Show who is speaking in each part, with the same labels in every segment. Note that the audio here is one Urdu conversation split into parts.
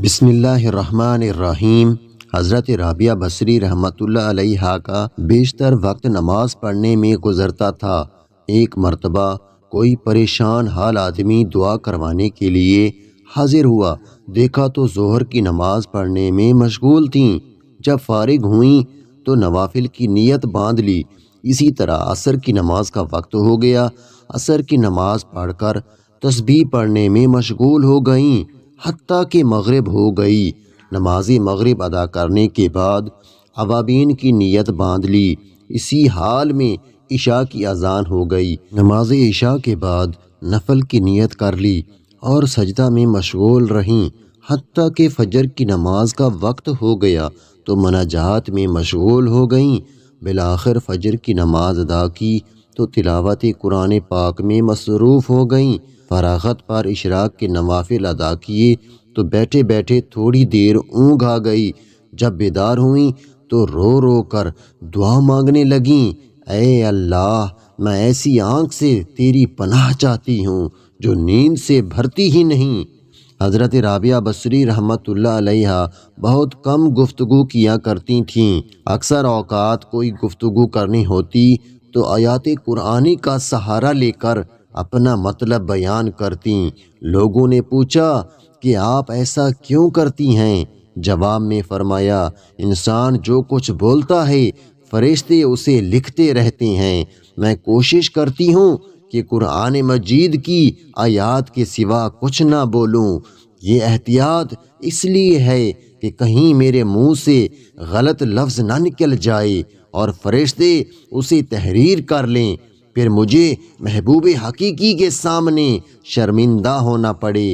Speaker 1: بسم اللہ الرحمن الرحیم۔ حضرت رابعہ بصری رحمۃ اللہ علیہا کا بیشتر وقت نماز پڑھنے میں گزرتا تھا۔ ایک مرتبہ کوئی پریشان حال آدمی دعا کروانے کے لیے حاضر ہوا۔ دیکھا تو ظہر کی نماز پڑھنے میں مشغول تھیں۔ جب فارغ ہوئیں تو نوافل کی نیت باندھ لی۔ اسی طرح عصر کی نماز کا وقت ہو گیا۔ عصر کی نماز پڑھ کر تسبیح پڑھنے میں مشغول ہو گئیں، حتیٰ کہ مغرب ہو گئی۔ نماز مغرب ادا کرنے کے بعد اوابین کی نیت باندھ لی۔ اسی حال میں عشاء کی اذان ہو گئی۔ نماز عشاء کے بعد نفل کی نیت کر لی اور سجدہ میں مشغول رہیں، حتیٰ کہ فجر کی نماز کا وقت ہو گیا تو مناجات میں مشغول ہو گئیں۔ بالآخر فجر کی نماز ادا کی تو تلاوت قرآن پاک میں مصروف ہو گئیں۔ فراغت پر اشراق کے نوافل ادا کیے تو بیٹھے بیٹھے تھوڑی دیر اونگ آ گئی۔ جب بیدار ہوئیں تو رو رو کر دعا مانگنے لگیں، اے اللہ، میں ایسی آنکھ سے تیری پناہ چاہتی ہوں جو نیند سے بھرتی ہی نہیں۔ حضرت رابعہ بصری رحمۃ اللہ علیہا بہت کم گفتگو کیا کرتی تھیں۔ اکثر اوقات کوئی گفتگو کرنی ہوتی تو آیات قرآنی کا سہارا لے کر اپنا مطلب بیان کرتیں۔ لوگوں نے پوچھا کہ آپ ایسا کیوں کرتی ہیں؟ جواب میں فرمایا، انسان جو کچھ بولتا ہے فرشتے اسے لکھتے رہتے ہیں۔ میں کوشش کرتی ہوں کہ قرآن مجید کی آیات کے سوا کچھ نہ بولوں۔ یہ احتیاط اس لیے ہے کہ کہیں میرے منہ سے غلط لفظ نہ نکل جائے اور فرشتے اسے تحریر کر لیں، پھر مجھے محبوب حقیقی کے سامنے شرمندہ ہونا پڑے۔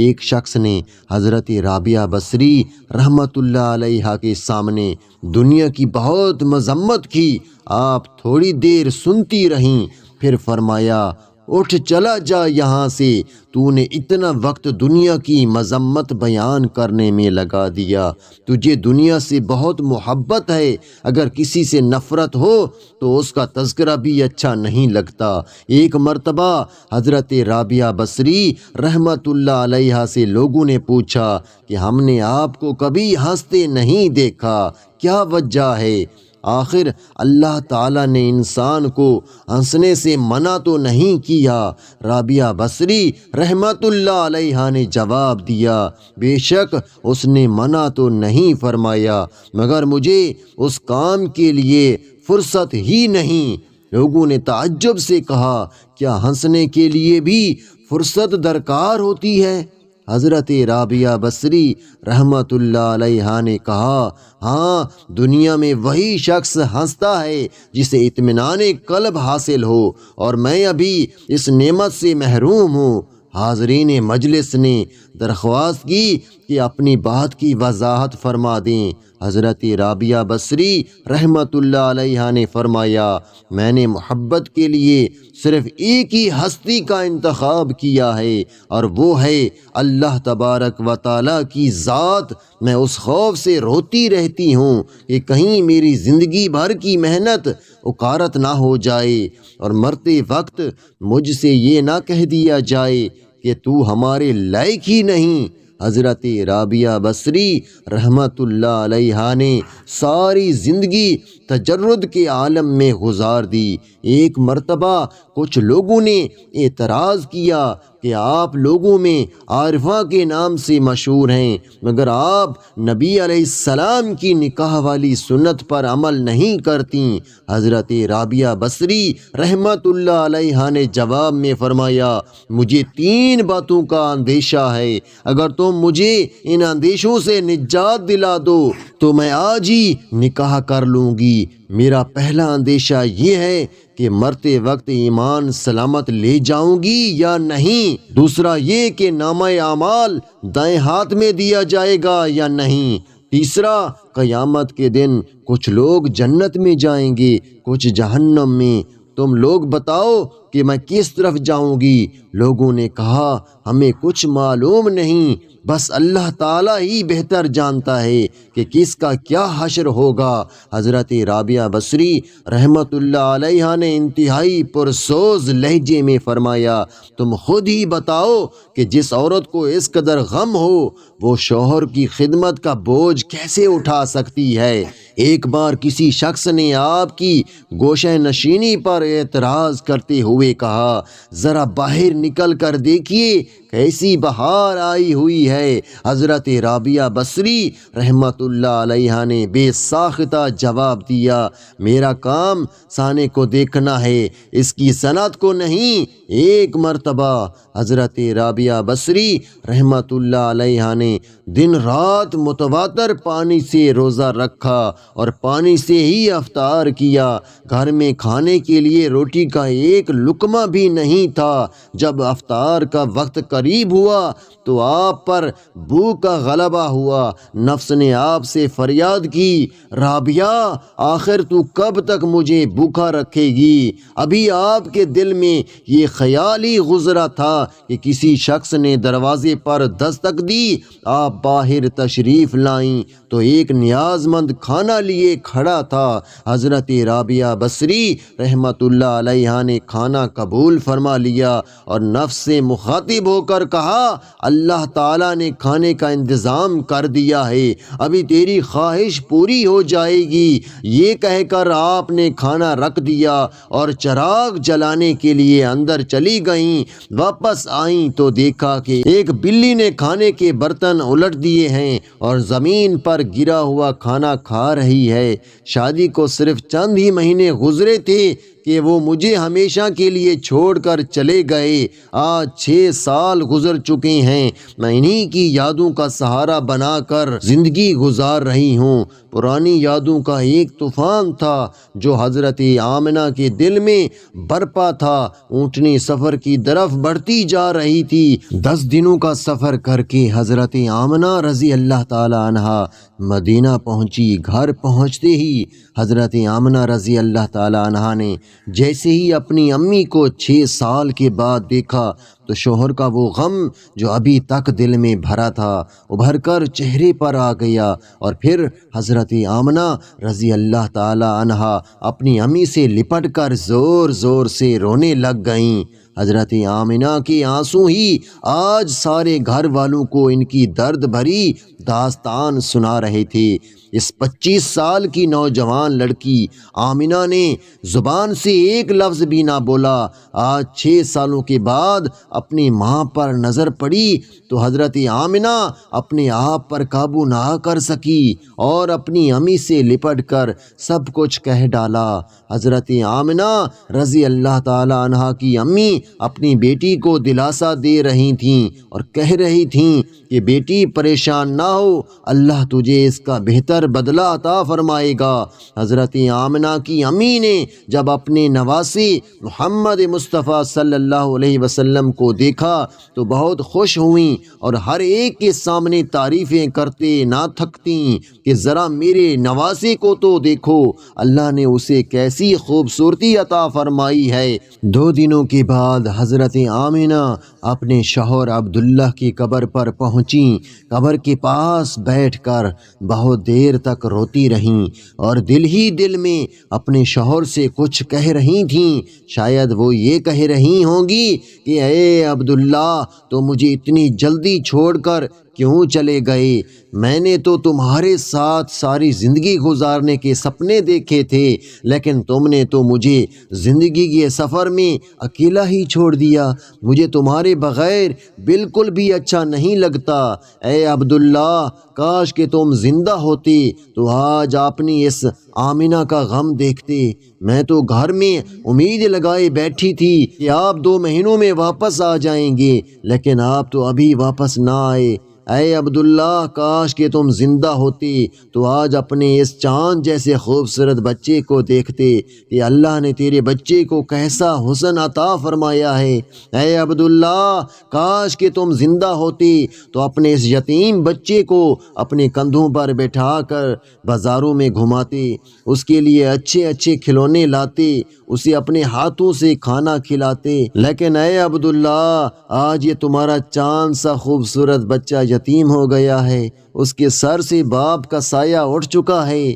Speaker 1: ایک شخص نے حضرت رابعہ بصری رحمۃ اللہ علیہا کے سامنے دنیا کی بہت مذمت کی۔ آپ تھوڑی دیر سنتی رہیں، پھر فرمایا، اٹھ چلا جا یہاں سے، تو نے اتنا وقت دنیا کی مذمت بیان کرنے میں لگا دیا۔ تجھے دنیا سے بہت محبت ہے، اگر کسی سے نفرت ہو تو اس کا تذکرہ بھی اچھا نہیں لگتا۔ ایک مرتبہ حضرت رابعہ بصری رحمۃ اللہ علیہا سے لوگوں نے پوچھا کہ ہم نے آپ کو کبھی ہنستے نہیں دیکھا، کیا وجہ ہے؟ آخر اللہ تعالیٰ نے انسان کو ہنسنے سے منع تو نہیں کیا۔ رابعہ بصری رحمۃ اللہ علیہا نے جواب دیا، بے شک اس نے منع تو نہیں فرمایا، مگر مجھے اس کام کے لیے فرصت ہی نہیں۔ لوگوں نے تعجب سے کہا، کیا ہنسنے کے لیے بھی فرصت درکار ہوتی ہے؟ حضرت رابعہ بصری رحمۃ اللہ علیہا نے کہا، ہاں، دنیا میں وہی شخص ہنستا ہے جسے اطمینان قلب حاصل ہو، اور میں ابھی اس نعمت سے محروم ہوں۔ حاضرین مجلس نے درخواست کی کہ اپنی بات کی وضاحت فرما دیں۔ حضرت رابعہ بصری رحمۃ اللہ علیہا نے فرمایا، میں نے محبت کے لیے صرف ایک ہی ہستی کا انتخاب کیا ہے، اور وہ ہے اللہ تبارک و تعالیٰ کی ذات۔ میں اس خوف سے روتی رہتی ہوں کہ کہیں میری زندگی بھر کی محنت اکارت نہ ہو جائے اور مرتے وقت مجھ سے یہ نہ کہہ دیا جائے کہ تو ہمارے لائق ہی نہیں۔ حضرت رابعہ بصری رحمۃ اللہ علیہا نے ساری زندگی تجرد کے عالم میں گزار دی۔ ایک مرتبہ کچھ لوگوں نے اعتراض کیا کہ آپ لوگوں میں عارفہ کے نام سے مشہور ہیں، مگر آپ نبی علیہ السلام کی نکاح والی سنت پر عمل نہیں کرتیں۔ حضرت رابعہ بصری رحمۃ اللہ علیہا نے جواب میں فرمایا، مجھے 3 باتوں کا اندیشہ ہے، اگر تم مجھے ان اندیشوں سے نجات دلا دو تو میں آج ہی نکاح کر لوں گی۔ میرا پہلا اندیشہ یہ ہے کہ مرتے وقت ایمان سلامت لے جاؤں گی یا نہیں۔ دوسرا یہ کہ نامہ اعمال دائیں ہاتھ میں دیا جائے گا یا نہیں۔ تیسرا، قیامت کے دن کچھ لوگ جنت میں جائیں گے، کچھ جہنم میں۔ تم لوگ بتاؤ کہ میں کس طرف جاؤں گی؟ لوگوں نے کہا، ہمیں کچھ معلوم نہیں۔ بس اللہ تعالیٰ ہی بہتر جانتا ہے کہ کس کا کیا حشر ہوگا۔ حضرت رابعہ بصری رحمۃ اللہ علیہ نے انتہائی پرسوز لہجے میں فرمایا، تم خود ہی بتاؤ کہ جس عورت کو اس قدر غم ہو وہ شوہر کی خدمت کا بوجھ کیسے اٹھا سکتی ہے؟ ایک بار کسی شخص نے آپ کی گوشہ نشینی پر اعتراض کرتے ہوئے کہا، ذرا باہر نکل کر دیکھیے کیسی بہار آئی ہوئی ہے۔ حضرت رابعہ بصری رحمۃ اللہ علیہ نے بے ساختہ جواب دیا، میرا کام سانے کو دیکھنا ہے، اس کی صنعت کو نہیں۔ ایک مرتبہ حضرت رابعہ بصری رحمۃ اللہ علیہ نے دن رات متواتر پانی سے روزہ رکھا اور پانی سے ہی افطار کیا۔ گھر میں کھانے کے لیے روٹی کا ایک لقمہ بھی نہیں تھا۔ جب افطار کا وقت قریب ہوا تو آپ پر بھوک کا غلبہ ہوا۔ نفس نے آپ سے فریاد کی، رابعہ آخر تو کب تک مجھے بھوکا رکھے گی؟ ابھی آپ کے دل میں یہ خیال ہی گزرا تھا کہ کسی شخص نے دروازے پر دستک دی، آپ باہر تشریف لائیں تو ایک نیاز مند کھانا لیے کھڑا تھا۔ حضرت رابعہ بصری رحمۃ اللہ علیہ نے کھانا قبول فرما لیا اور نفس سے مخاطب ہو کر کہا، اللہ تعالیٰ نے کھانے کا انتظام کر دیا ہے، ابھی تیری خواہش پوری ہو جائے گی۔ یہ کہہ کر آپ نے کھانا رکھ دیا اور چراغ جلانے کے لیے اندر چلی گئیں۔ واپس آئیں تو دیکھا کہ ایک بلی نے کھانے کے برتن الٹ دیے ہیں اور زمین پر گرا ہوا کھانا کھا رہی ہے۔ شادی کو صرف چند ہی مہینے گزرے تھے کہ وہ مجھے ہمیشہ کے لیے چھوڑ کر چلے گئے۔ آج 6 سال گزر چکے ہیں، میں انہی کی یادوں کا سہارا بنا کر زندگی گزار رہی ہوں۔ پرانی یادوں کا ایک طوفان تھا جو حضرت آمنہ کے دل میں برپا تھا۔ اونٹنی سفر کی طرف بڑھتی جا رہی تھی۔ 10 دنوں کا سفر کر کے حضرت آمنہ رضی اللہ تعالی عنہا مدینہ پہنچی۔ گھر پہنچتے ہی حضرت آمنہ رضی اللہ تعالی عنہا نے جیسے ہی اپنی امی کو 6 سال کے بعد دیکھا تو شوہر کا وہ غم جو ابھی تک دل میں بھرا تھا ابھر کر چہرے پر آ گیا، اور پھر حضرت آمنہ رضی اللہ تعالی عنہا اپنی امی سے لپٹ کر زور زور سے رونے لگ گئیں۔ حضرت آمنہ کے آنسو ہی آج سارے گھر والوں کو ان کی درد بھری داستان سنا رہے تھے۔ اس 25 سال کی نوجوان لڑکی آمنہ نے زبان سے ایک لفظ بھی نہ بولا۔ آج 6 سالوں کے بعد اپنی ماں پر نظر پڑی تو حضرت آمنہ اپنے آپ پر قابو نہ کر سکی اور اپنی امی سے لپٹ کر سب کچھ کہہ ڈالا۔ حضرت آمنہ رضی اللہ تعالی عنہا کی امی اپنی بیٹی کو دلاسا دے رہی تھیں اور کہہ رہی تھیں کہ بیٹی پریشان نہ ہو، اللہ تجھے اس کا بہتر بدلہ عطا فرمائے گا۔ حضرت آمنہ کی امی نے جب اپنے نواسے محمد مصطفیٰ صلی اللہ علیہ وسلم کو دیکھا تو بہت خوش ہوئیں اور ہر ایک کے سامنے تعریفیں کرتے نہ تھکتیں کہ ذرا میرے نواسے کو تو دیکھو، اللہ نے اسے کیسی خوبصورتی عطا فرمائی ہے۔ 2 دنوں کے بعد حضرت آمنہ اپنے شوہر عبداللہ کی قبر پر پہنچیں۔ قبر کے پاس بیٹھ کر بہت دیر تک روتی رہیں اور دل ہی دل میں اپنے شوہر سے کچھ کہہ رہی تھیں۔ شاید وہ یہ کہہ رہی ہوں گی کہ اے عبداللہ، تو مجھے اتنی جلدی چھوڑ کر کیوں چلے گئے؟ میں نے تو تمہارے ساتھ ساری زندگی گزارنے کے سپنے دیکھے تھے، لیکن تم نے تو مجھے زندگی کے سفر میں اکیلا ہی چھوڑ دیا۔ مجھے تمہارے بغیر بالکل بھی اچھا نہیں لگتا۔ اے عبداللہ، کاش کہ تم زندہ ہوتے تو آج اپنی اس آمنہ کا غم دیکھتے۔ میں تو گھر میں امید لگائے بیٹھی تھی کہ آپ 2 مہینوں میں واپس آ جائیں گے، لیکن آپ تو ابھی واپس نہ آئے۔ اے عبداللہ، کاش کہ تم زندہ ہوتے تو آج اپنے اس چاند جیسے خوبصورت بچے کو دیکھتے کہ اللہ نے تیرے بچے کو کیسا حسن عطا فرمایا ہے۔ اے عبداللہ، کاش کہ تم زندہ ہوتے تو اپنے اس یتیم بچے کو اپنے کندھوں پر بٹھا کر بازاروں میں گھماتے، اس کے لیے اچھے اچھے کھلونے لاتے، اسے اپنے ہاتھوں سے کھانا کھلاتے۔ لیکن اے عبداللہ، آج یہ تمہارا چاند سا خوبصورت بچہ یتیم ہو گیا ہے، اس کے سر سے باپ کا سایہ اٹھ چکا ہے۔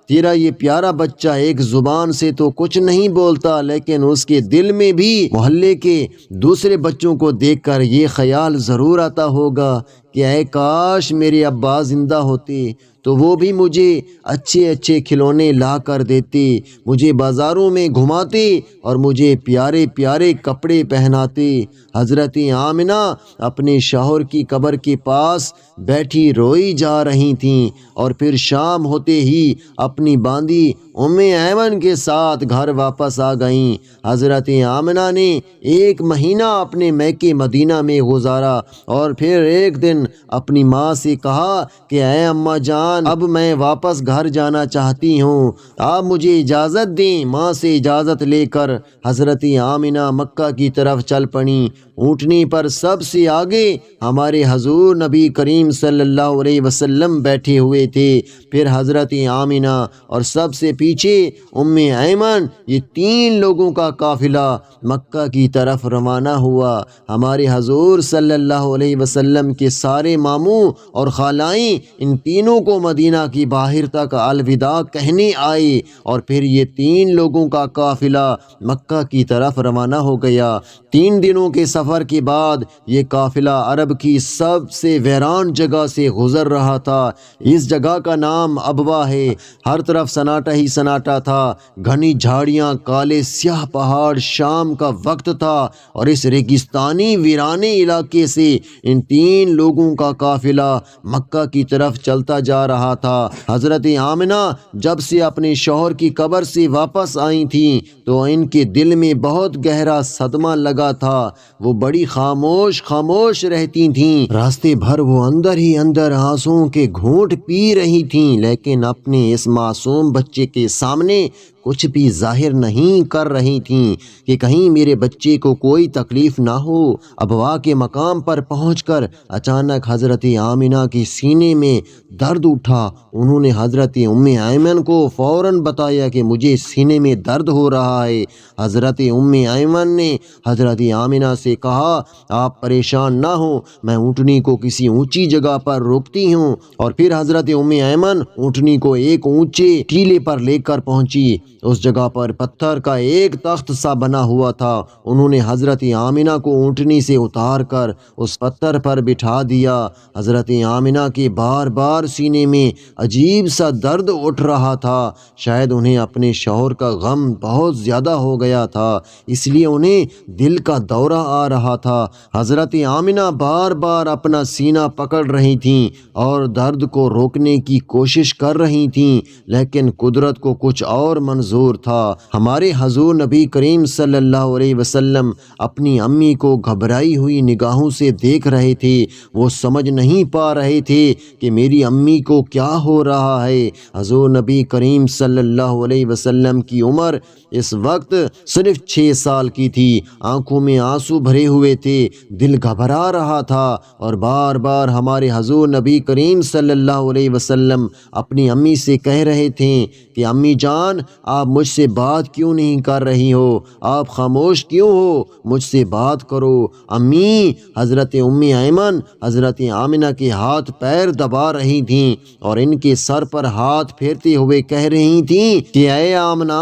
Speaker 1: تیرا یہ پیارا بچہ ایک زبان سے تو کچھ نہیں بولتا، لیکن اس کے دل میں بھی محلے کے دوسرے بچوں کو دیکھ کر یہ خیال ضرور آتا ہوگا کہ اے کاش میرے ابا زندہ ہوتے تو وہ بھی مجھے اچھے اچھے کھلونے لا کر دیتے، مجھے بازاروں میں گھماتے اور مجھے پیارے پیارے کپڑے پہناتے۔ حضرت آمنہ اپنے شوہر کی قبر کے پاس بیٹھی روئی جا رہی تھیں، اور پھر شام ہوتے ہی اپنی باندی ایمن کے ساتھ گھر واپس آ گئیں۔ حضرت آمنہ نے 1 مہینہ اپنے میکے مدینہ میں گزارا، اور پھر ایک دن اپنی ماں سے کہا کہ اے اماں جان، اب میں واپس گھر جانا چاہتی ہوں، آپ مجھے اجازت دیں۔ ماں سے اجازت لے کر حضرت آمنہ مکہ کی طرف چل پڑیں۔ اونٹنی پر سب سے آگے ہمارے حضور نبی کریم صلی اللہ علیہ وسلم بیٹھے ہوئے تھے، پھر حضرت آمنہ اور سب سے پیچھے ایمن، یہ 3 لوگوں کا قافلہ مکہ کی طرف روانہ ہوا۔ ہمارے حضور صلی اللہ علیہ وسلم کے سارے ماموں اور خالائیں ان تینوں کو مدینہ کی باہر تک الوداع کہنے آئے، اور پھر یہ 3 لوگوں کا قافلہ مکہ کی طرف روانہ ہو گیا۔ 3 دنوں کے سفر کے بعد یہ قافلہ عرب کی سب سے ویران جگہ سے گزر رہا تھا۔ اس جگہ کا نام ابوا ہے۔ ہر طرف سناٹا ہی سناٹا تھا، گھنی جھاڑیاں، کالے سیاہ پہاڑ، شام کا وقت تھا، اور اس ریگستانی ویرانے علاقے سے ان 3 لوگوں کا قافلہ مکہ کی طرف چلتا جا رہا تھا۔ حضرت آمنہ جب سے اپنے شوہر کی قبر سے واپس آئی تھیں تو ان کے دل میں بہت گہرا صدمہ لگا تھا۔ وہ بڑی خاموش رہتی تھیں، راستے بھر وہ اندر ہی اندر آنسوؤں کے گھونٹ پی رہی تھیں، لیکن اپنے اس معصوم بچے کے سامنے کچھ بھی ظاہر نہیں کر رہی تھیں کہ کہیں میرے بچے کو کوئی تکلیف نہ ہو۔ ابوا کے مقام پر پہنچ کر اچانک حضرت آمنہ کی سینے میں درد اٹھا۔ انہوں نے حضرت ایمن کو فوراً بتایا کہ مجھے سینے میں درد ہو رہا ہے۔ حضرت ایمن نے حضرت آمنہ سے کہا، آپ پریشان نہ ہوں، میں اونٹنی کو کسی اونچی جگہ پر روکتی ہوں، اور پھر حضرت ایمن اونٹنی کو ایک اونچے ٹیلے پر لے کر پہنچی۔ اس جگہ پر پتھر کا ایک تخت سا بنا ہوا تھا۔ انہوں نے حضرت آمنہ کو اونٹنی سے اتار کر اس پتھر پر بٹھا دیا۔ حضرت آمنہ کے بار بار سینے میں عجیب سا درد اٹھ رہا تھا۔ شاید انہیں اپنے شوہر کا غم بہت زیادہ ہو گیا تھا، اس لیے انہیں دل کا دورہ آ رہا تھا۔ حضرت آمنہ بار بار اپنا سینہ پکڑ رہی تھیں اور درد کو روکنے کی کوشش کر رہی تھیں، لیکن قدرت کو کچھ اور منظور تھا۔ ہمارے حضور نبی کریم صلی اللہ علیہ وسلم اپنی امی کو گھبرائی ہوئی نگاہوں سے دیکھ رہے تھے۔ وہ سمجھ نہیں پا رہے تھے کہ میری امی کو کیا ہو رہا ہے۔ حضور نبی کریم صلی اللہ علیہ وسلم کی عمر اس وقت صرف 6 سال کی تھی۔ آنکھوں میں آنسو بھرے ہوئے تھے، دل گھبرا رہا تھا، اور بار بار ہمارے حضور نبی کریم صلی اللہ علیہ وسلم اپنی امی سے کہہ رہے تھے کہ امی جان، آپ مجھ سے بات کیوں نہیں کر رہی ہو؟ آپ خاموش کیوں ہو؟ مجھ سے بات کرو امی۔ حضرت ایمن حضرت آمنہ کے ہاتھ پیر دبا رہی تھیں اور ان کے سر پر ہاتھ پھیرتے ہوئے کہہ رہی تھیں کہ اے آمنہ،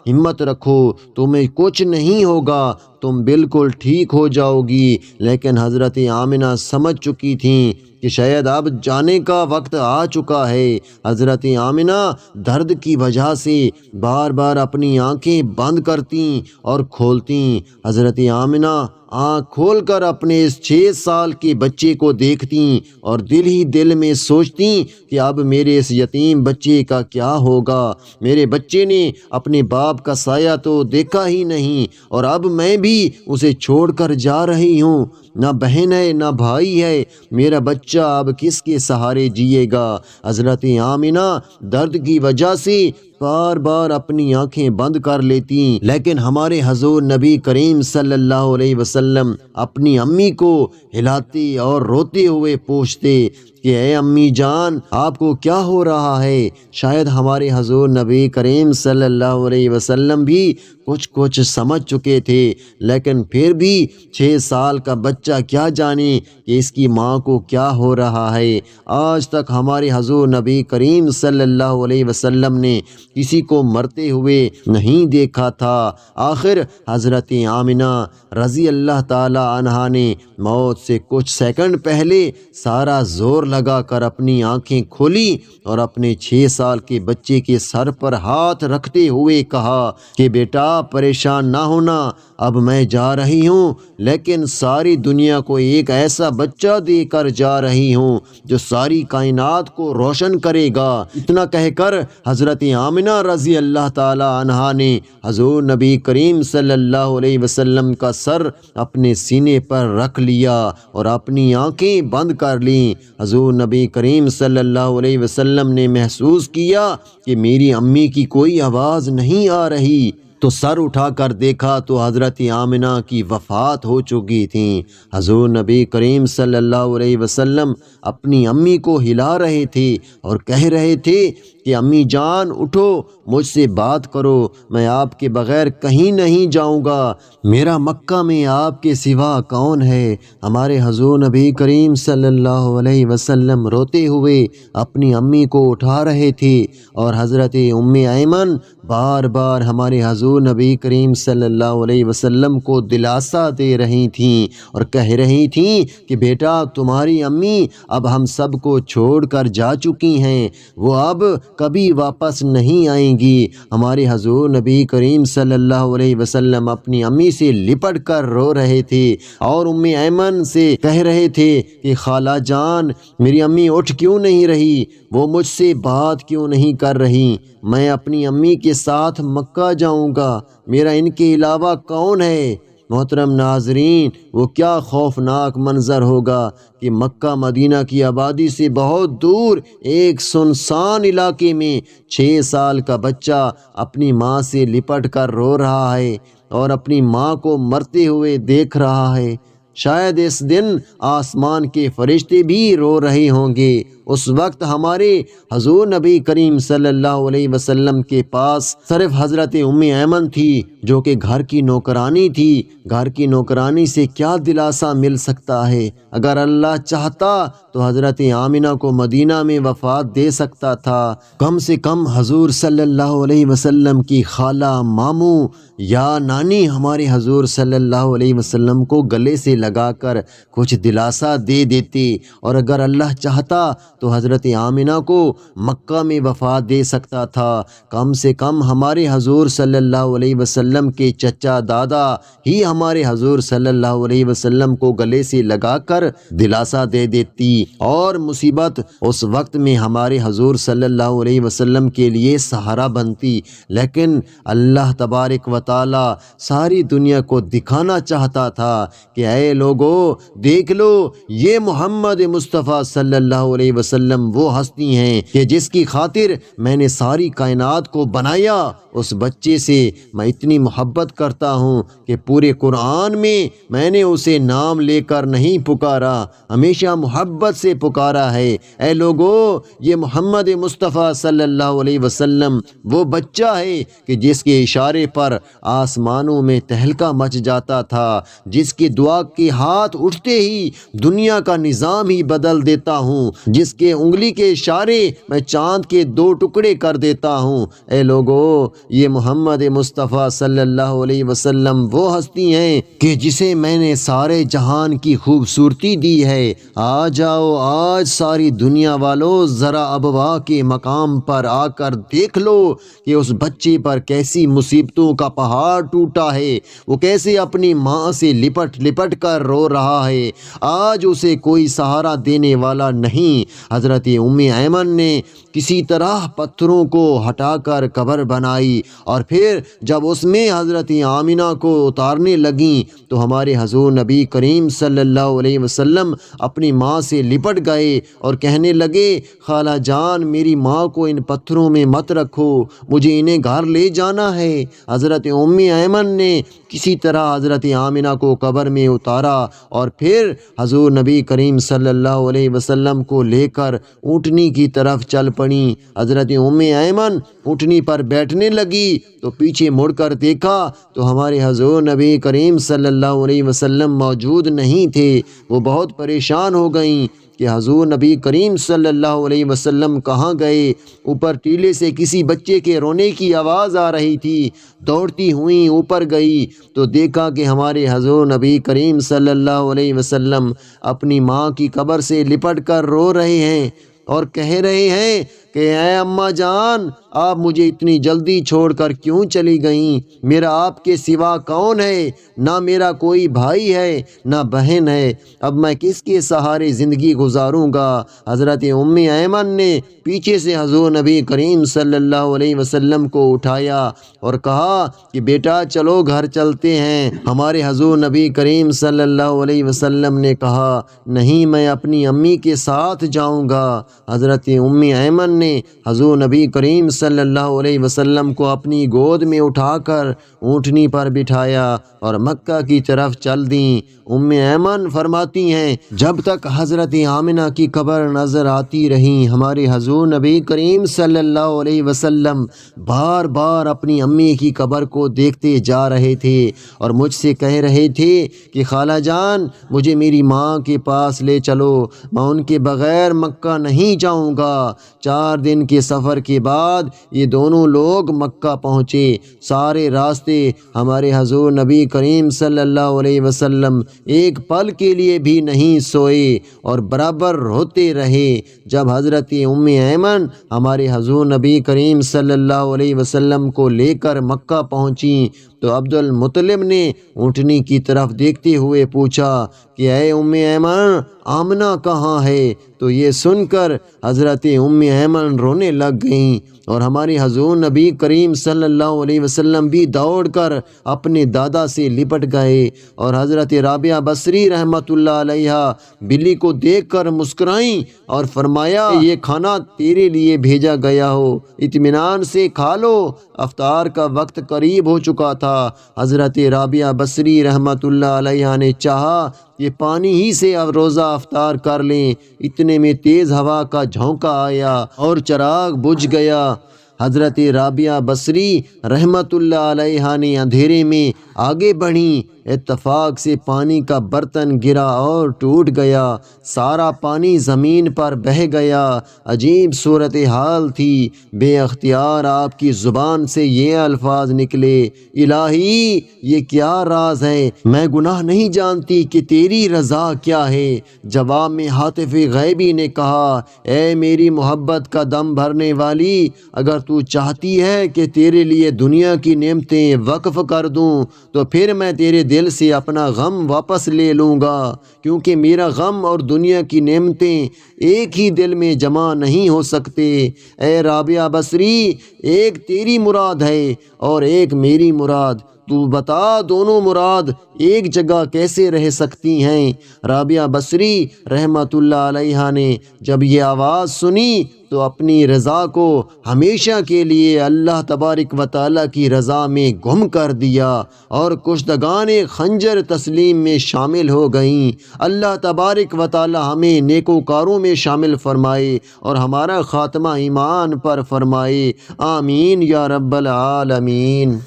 Speaker 1: ہمت رکھو، تمہیں کچھ نہیں ہوگا، تم بالکل ٹھیک ہو جاؤ گی۔ لیکن حضرت آمنہ سمجھ چکی تھیں کہ شاید اب جانے کا وقت آ چکا ہے۔ حضرت آمنہ درد کی وجہ سے بار بار اپنی آنکھیں بند کرتیں اور کھولتیں۔ حضرت آمنہ آنکھ کھول کر اپنے اس 6 سال کے بچے کو دیکھتیں اور دل ہی دل میں سوچتیں کہ اب میرے اس یتیم بچے کا کیا ہوگا۔ میرے بچے نے اپنے باپ کا سایہ تو دیکھا ہی نہیں، اور اب میں بھی اسے چھوڑ کر جا رہی ہوں۔ نہ بہن ہے نہ بھائی ہے، میرا بچہ اب کس کے سہارے جیے گا؟ حضرت آمنہ درد کی وجہ سے بار بار اپنی آنکھیں بند کر لیتی، لیکن ہمارے حضور نبی کریم صلی اللہ علیہ وسلم اپنی امی کو ہلاتے اور روتے ہوئے پوچھتے کہ اے امی جان، آپ کو کیا ہو رہا ہے؟ شاید ہمارے حضور نبی کریم صلی اللہ علیہ وسلم بھی کچھ سمجھ چکے تھے، لیکن پھر بھی 6 سال کا بچہ بچہ کیا جانے کہ اس کی ماں کو کیا ہو رہا ہے۔ آج تک ہمارے حضور نبی کریم صلی اللہ علیہ وسلم نے کسی کو مرتے ہوئے نہیں دیکھا تھا۔ آخر حضرت آمنہ رضی اللہ تعالی عنہا نے موت سے کچھ سیکنڈ پہلے سارا زور لگا کر اپنی آنکھیں کھولی اور اپنے 6 سال کے بچے کے سر پر ہاتھ رکھتے ہوئے کہا کہ بیٹا پریشان نہ ہونا، اب میں جا رہی ہوں، لیکن ساری دنیا کو ایک ایسا بچہ دے کر جا رہی ہوں جو ساری کائنات کو روشن کرے گا۔ اتنا کہہ کر حضرت آمنہ رضی اللہ تعالی عنہا نے حضور نبی کریم صلی اللہ علیہ وسلم کا سر اپنے سینے پر رکھ لیا اور اپنی آنکھیں بند کر لیں۔ حضور نبی کریم صلی اللہ علیہ وسلم نے محسوس کیا کہ میری امی کی کوئی آواز نہیں آ رہی، تو سر اٹھا کر دیکھا تو حضرت آمنہ کی وفات ہو چکی تھیں۔ حضور نبی کریم صلی اللہ علیہ وسلم اپنی امی کو ہلا رہے تھے اور کہہ رہے تھے کہ امی جان اٹھو، مجھ سے بات کرو، میں آپ کے بغیر کہیں نہیں جاؤں گا، میرا مکہ میں آپ کے سوا کون ہے۔ ہمارے حضور نبی کریم صلی اللہ علیہ وسلم روتے ہوئے اپنی امی کو اٹھا رہے تھے اور حضرت ام ایمن بار بار ہمارے حضور نبی کریم صلی اللہ علیہ وسلم کو دلاسا دے رہی تھیں اور کہہ رہی تھیں کہ بیٹا تمہاری امی اب ہم سب کو چھوڑ کر جا چکی ہیں، وہ اب کبھی واپس نہیں آئیں گی۔ ہمارے حضور نبی کریم صلی اللہ علیہ وسلم اپنی امی سے لپٹ کر رو رہے تھے اور ام ایمن سے کہہ رہے تھے کہ خالہ جان میری امی اٹھ کیوں نہیں رہی، وہ مجھ سے بات کیوں نہیں کر رہی، میں اپنی امی کے ساتھ مکہ جاؤں گا، میرا ان کے علاوہ کون ہے۔ محترم ناظرین، وہ کیا خوفناک منظر ہوگا کہ مکہ مدینہ کی آبادی سے بہت دور ایک سنسان علاقے میں 6 سال کا بچہ اپنی ماں سے لپٹ کر رو رہا ہے اور اپنی ماں کو مرتے ہوئے دیکھ رہا ہے۔ شاید اس دن آسمان کے فرشتے بھی رو رہے ہوں گے۔ اس وقت ہمارے حضور نبی کریم صلی اللہ علیہ وسلم کے پاس صرف حضرت ام ایمن تھی جو کہ گھر کی نوکرانی تھی۔ گھر کی نوکرانی سے کیا دلاسا مل سکتا ہے؟ اگر اللہ چاہتا تو حضرت آمنہ کو مدینہ میں وفات دے سکتا تھا۔ کم سے کم حضور صلی اللہ علیہ وسلم کی خالہ، ماموں یا نانی ہمارے حضور صلی اللہ علیہ وسلم کو گلے سے لگا کر کچھ دلاسا دے دیتے، اور اگر اللہ چاہتا تو حضرت آمنہ کو مکہ میں وفات دے سکتا تھا۔ کم سے کم ہمارے حضور صلی اللہ علیہ وسلم کے چچا دادا ہی ہمارے حضور صلی اللہ علیہ وسلم کو گلے سے لگا کر دلاسا دے دیتی، اور مصیبت اس وقت میں ہمارے حضور صلی اللہ علیہ وسلم کے لیے سہارا بنتی۔ لیکن اللہ تبارک و تعالی ساری دنیا کو دکھانا چاہتا تھا کہ اے لوگو دیکھ لو، یہ محمد مصطفیٰ صلی اللہ علیہ وسلم وہ ہستی ہیں کہ جس کی خاطر میں نے ساری کائنات کو بنایا۔ اس بچے سے میں اتنی محبت کرتا ہوں کہ پورے قرآن میں نے اسے نام لے کر نہیں پکارا، ہمیشہ محبت سے پکارا ہے۔ اے لوگو، یہ محمد مصطفیٰ صلی اللہ علیہ وسلم وہ بچہ ہے کہ جس کے اشارے پر آسمانوں میں تہلکہ مچ جاتا تھا، جس کے دعا کے ہاتھ اٹھتے ہی دنیا کا نظام ہی بدل دیتا ہوں، جس کے انگلی کے اشارے میں چاند کے 2 ٹکڑے کر دیتا ہوں۔ اے لوگو، یہ محمد مصطفیٰ صلی اللہ علیہ وسلم وہ ہستی ہیں کہ جسے میں نے سارے جہان کی خوبصورتی دی ہے۔ آ جاؤ آج ساری دنیا والو، ذرا ابوا کے مقام پر آ کر دیکھ لو کہ اس بچے پر کیسی مصیبتوں کا پہاڑ ٹوٹا ہے، وہ کیسے اپنی ماں سے لپٹ لپٹ کر رو رہا ہے۔ آج اسے کوئی سہارا دینے والا نہیں۔ حضرت ام ایمن نے کسی طرح پتھروں کو ہٹا کر قبر بنائی، اور پھر جب اس میں حضرت آمنہ کو اتارنے لگیں تو ہمارے حضور نبی کریم صلی اللہ علیہ وسلم اپنی ماں سے لپٹ گئے اور کہنے لگے خالہ جان میری ماں کو ان پتھروں میں مت رکھو، مجھے انہیں گھر لے جانا ہے۔ حضرت ام ایمن نے کسی طرح حضرت آمنہ کو قبر میں اتارا اور پھر حضور نبی کریم صلی اللہ علیہ وسلم کو لے کر اونٹنی کی طرف چل پڑیں۔ حضرت ام ایمن اونٹنی پر بیٹھنے لگی تو پیچھے مڑ کر دیکھا تو ہمارے حضور نبی کریم صلی اللہ علیہ وسلم موجود نہیں تھے۔ وہ بہت پریشان ہو گئیں کہ حضور نبی کریم صلی اللہ علیہ وسلم کہاں گئے۔ اوپر ٹیلے سے کسی بچے کے رونے کی آواز آ رہی تھی۔ دوڑتی ہوئیں اوپر گئی تو دیکھا کہ ہمارے حضور نبی کریم صلی اللہ علیہ وسلم اپنی ماں کی قبر سے لپٹ کر رو رہے ہیں اور کہہ رہے ہیں کہ اے اماں جان آپ مجھے اتنی جلدی چھوڑ کر کیوں چلی گئیں؟ میرا آپ کے سوا کون ہے؟ نہ میرا کوئی بھائی ہے نہ بہن ہے، اب میں کس کے سہارے زندگی گزاروں گا؟ حضرت ام ایمن نے پیچھے سے حضور نبی کریم صلی اللہ علیہ وسلم کو اٹھایا اور کہا کہ بیٹا چلو گھر چلتے ہیں۔ ہمارے حضور نبی کریم صلی اللہ علیہ وسلم نے کہا نہیں میں اپنی امی کے ساتھ جاؤں گا۔ حضرت ام ایمن نے حضور نبی کریم صلی اللہ علیہ وسلم کو اپنی گود میں اٹھا کر اونٹنی پر بٹھایا اور مکہ کی طرف چل دیں۔ ام ایمن فرماتی ہیں جب تک حضرت آمنہ کی قبر نظر آتی رہی ہمارے حضور نبی کریم صلی اللہ علیہ وسلم بار بار اپنی امی کی قبر کو دیکھتے جا رہے تھے اور مجھ سے کہہ رہے تھے کہ خالہ جان مجھے میری ماں کے پاس لے چلو، میں ان کے بغیر مکہ نہیں جاؤں گا۔ 4 دن کے سفر کے بعد یہ دونوں لوگ مکہ پہنچے۔ سارے راستے ہمارے حضور نبی کریم صلی اللہ علیہ وسلم ایک پل کے لیے بھی نہیں سوئے اور برابر روتے رہے۔ جب حضرت ام ایمن ہمارے حضور نبی کریم صلی اللہ علیہ وسلم کو لے کر مکہ پہنچیں تو عبد المطلب نے اونٹنی کی طرف دیکھتے ہوئے پوچھا کہ اے ام ایمن آمنہ کہاں ہے؟ تو یہ سن کر حضرت ام ایمن رونے لگ گئیں اور ہمارے حضور نبی کریم صلی اللہ علیہ وسلم بھی دوڑ کر اپنے دادا سے لپٹ گئے اور حضرت رابعہ بصری رحمۃ اللہ علیہ بلی کو دیکھ کر مسکرائیں اور فرمایا یہ کھانا تیرے لیے بھیجا گیا ہو، اطمینان سے کھا لو، افطار کا وقت قریب ہو چکا تھا۔ حضرت رابعہ بصری رحمۃ اللہ علیہ نے چاہا کہ پانی ہی سے اب روزہ افطار کر لیں، اتنے میں تیز ہوا کا جھونکا آیا اور چراغ بجھ گیا۔ حضرت رابعہ بصری رحمۃ اللہ علیہ نے اندھیرے میں آگے بڑھیں، اتفاق سے پانی کا برتن گرا اور ٹوٹ گیا، سارا پانی زمین پر بہہ گیا۔ عجیب صورتحال تھی۔ بے اختیار آپ کی زبان سے یہ الفاظ نکلے الہی یہ کیا راز ہے، میں گناہ نہیں جانتی کہ تیری رضا کیا ہے۔ جواب میں ہاتف غیبی نے کہا اے میری محبت کا دم بھرنے والی، اگر تو چاہتی ہے کہ تیرے لیے دنیا کی نعمتیں وقف کر دوں تو پھر میں تیرے دل سے اپنا غم واپس لے لوں گا، کیونکہ میرا غم اور دنیا کی نعمتیں ایک ہی دل میں جمع نہیں ہو سکتے۔ اے رابعہ بصری ایک تیری مراد ہے اور ایک میری مراد، تو بتا دونوں مراد ایک جگہ کیسے رہ سکتی ہیں؟ رابعہ بصری رحمۃ اللہ علیہ نے جب یہ آواز سنی تو اپنی رضا کو ہمیشہ کے لیے اللہ تبارک و تعالیٰ کی رضا میں گم کر دیا اور کشتگان خنجر تسلیم میں شامل ہو گئیں۔ اللہ تبارک و تعالیٰ ہمیں نیکوکاروں میں شامل فرمائے اور ہمارا خاتمہ ایمان پر فرمائے، آمین یا رب العالمین۔